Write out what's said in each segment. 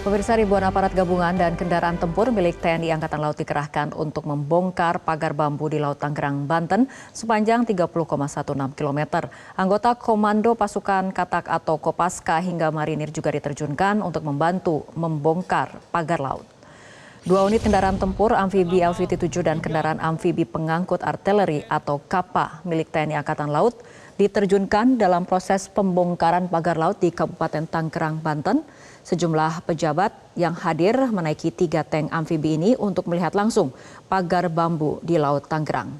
Pemirsa, ribuan aparat gabungan dan kendaraan tempur milik TNI Angkatan Laut dikerahkan untuk membongkar pagar bambu di Laut Tangerang, Banten sepanjang 30,16 km. Anggota Komando Pasukan Katak atau Kopaska hingga marinir juga diterjunkan untuk membantu membongkar pagar laut. 2 unit kendaraan tempur amfibi LVT-7 dan kendaraan amfibi pengangkut artileri atau KAPA milik TNI Angkatan Laut diterjunkan dalam proses pembongkaran pagar laut di Kabupaten Tangerang, Banten. Sejumlah pejabat yang hadir menaiki 3 tank amfibi ini untuk melihat langsung pagar bambu di Laut Tangerang.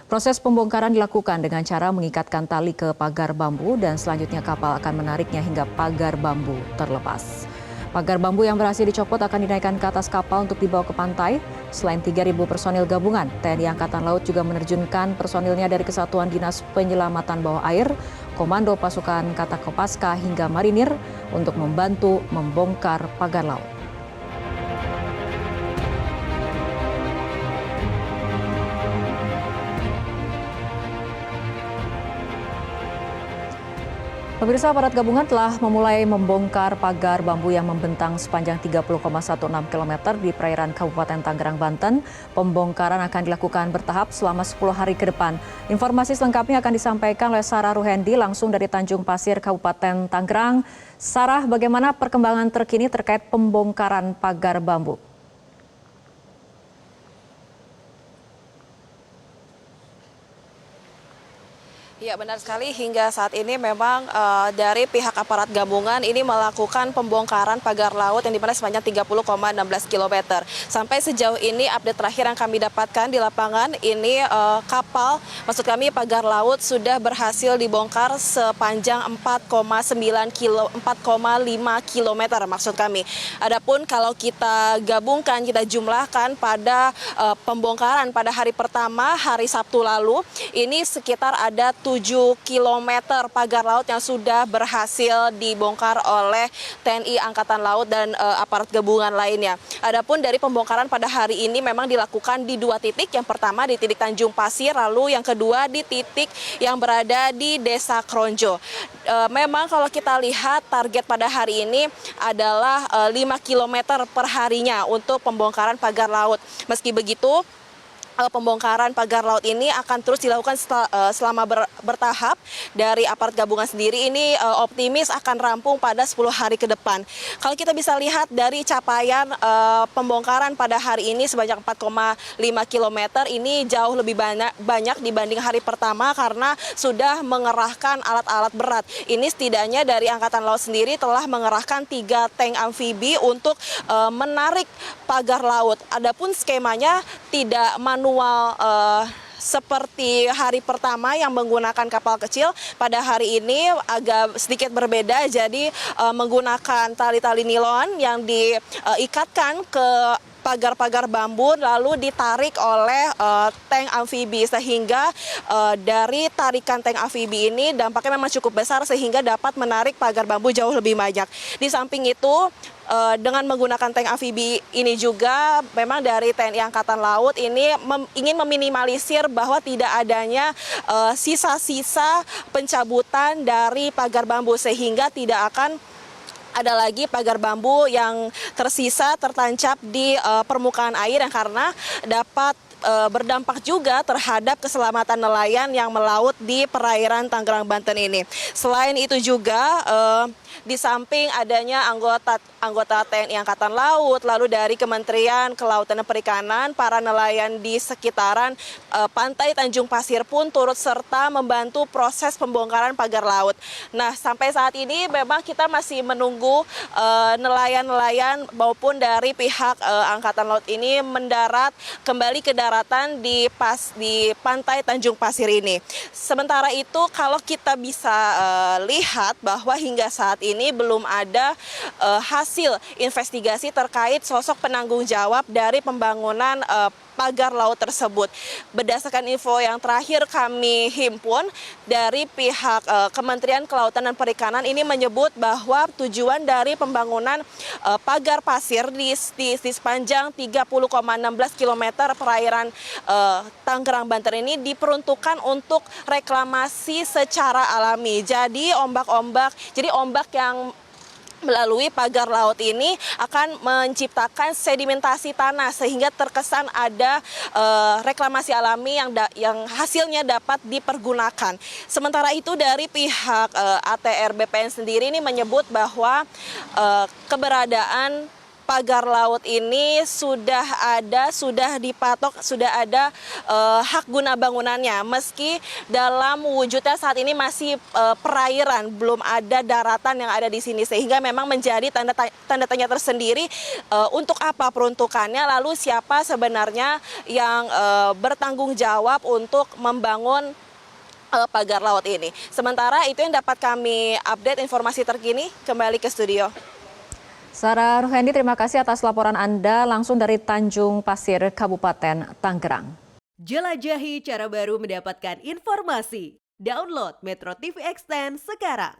Proses pembongkaran dilakukan dengan cara mengikatkan tali ke pagar bambu dan selanjutnya kapal akan menariknya hingga pagar bambu terlepas. Pagar bambu yang berhasil dicopot akan dinaikkan ke atas kapal untuk dibawa ke pantai. Selain 3.000 personil gabungan, TNI Angkatan Laut juga menerjunkan personilnya dari Kesatuan Dinas Penyelamatan Bawah Air, Komando Pasukan Katak Kopaska hingga marinir untuk membantu membongkar pagar laut. Pemirsa, aparat gabungan telah memulai membongkar pagar bambu yang membentang sepanjang 30,16 km di perairan Kabupaten Tangerang, Banten. Pembongkaran akan dilakukan bertahap selama 10 hari ke depan. Informasi selengkapnya akan disampaikan oleh Sarah Ruhendi langsung dari Tanjung Pasir, Kabupaten Tangerang. Sarah, bagaimana perkembangan terkini terkait pembongkaran pagar bambu? Ya, benar sekali. Hingga saat ini memang dari pihak aparat gabungan ini melakukan pembongkaran pagar laut yang dimana sepanjang 30,16 km. Sampai sejauh ini update terakhir yang kami dapatkan di lapangan ini kapal, maksud kami pagar laut sudah berhasil dibongkar sepanjang 4,5 km maksud kami. Adapun kalau kita gabungkan, kita jumlahkan pada pembongkaran pada hari pertama, hari Sabtu lalu, ini sekitar ada 7 km pagar laut yang sudah berhasil dibongkar oleh TNI Angkatan Laut dan aparat gabungan lainnya. Adapun dari pembongkaran pada hari ini memang dilakukan di 2 titik. Yang pertama di titik Tanjung Pasir, lalu yang kedua di titik yang berada di Desa Kronjo. Memang kalau kita lihat target pada hari ini adalah 5 km per harinya untuk pembongkaran pagar laut. Meski begitu, pembongkaran pagar laut ini akan terus dilakukan selama bertahap. Dari aparat gabungan sendiri ini optimis akan rampung pada 10 hari ke depan. Kalau kita bisa lihat dari capaian pembongkaran pada hari ini sebanyak 4,5 km ini jauh lebih banyak dibanding hari pertama karena sudah mengerahkan alat-alat berat. Ini setidaknya dari Angkatan Laut sendiri telah mengerahkan 3 tank amfibi untuk menarik pagar laut. Adapun skemanya tidak manual seperti hari pertama yang menggunakan kapal kecil. Pada hari ini agak sedikit berbeda, jadi menggunakan tali-tali nilon yang diikatkan ke pagar-pagar bambu lalu ditarik oleh tank amfibi sehingga dari tarikan tank amfibi ini dampaknya memang cukup besar sehingga dapat menarik pagar bambu jauh lebih banyak. Di samping itu dengan menggunakan tank amfibi ini juga memang dari TNI Angkatan Laut ini ingin meminimalisir bahwa tidak adanya sisa-sisa pencabutan dari pagar bambu sehingga tidak akan ada lagi pagar bambu yang tersisa tertancap di permukaan air yang karena dapat berdampak juga terhadap keselamatan nelayan yang melaut di perairan Tangerang, Banten ini. Selain itu juga di samping adanya anggota TNI Angkatan Laut, lalu dari Kementerian Kelautan dan Perikanan, para nelayan di sekitaran pantai Tanjung Pasir pun turut serta membantu proses pembongkaran pagar laut. Nah, sampai saat ini memang kita masih menunggu nelayan-nelayan maupun dari pihak Angkatan Laut ini mendarat kembali ke daratan di pantai Tanjung Pasir ini. Sementara itu kalau kita bisa lihat bahwa hingga saat ini belum ada hasil investigasi terkait sosok penanggung jawab dari pembangunan pagar laut tersebut. Berdasarkan info yang terakhir kami himpun dari pihak Kementerian Kelautan dan Perikanan ini menyebut bahwa tujuan dari pembangunan pagar pasir di sepanjang 30,16 km perairan Tangerang, Banten ini diperuntukkan untuk reklamasi secara alami. Jadi ombak yang melalui pagar laut ini akan menciptakan sedimentasi tanah sehingga terkesan ada reklamasi alami yang hasilnya dapat dipergunakan. Sementara itu dari pihak ATR BPN sendiri ini menyebut bahwa keberadaan pagar laut ini sudah dipatok, sudah ada hak guna bangunannya. Meski dalam wujudnya saat ini masih perairan, belum ada daratan yang ada di sini, sehingga memang menjadi tanda tanya tersendiri untuk apa peruntukannya, lalu siapa sebenarnya yang bertanggung jawab untuk membangun pagar laut ini. Sementara itu yang dapat kami update informasi terkini, kembali ke studio. Sarah Ruhendi, terima kasih atas laporan Anda langsung dari Tanjung Pasir, Kabupaten Tangerang. Jelajahi cara baru mendapatkan informasi. Download Metro TV Extend sekarang.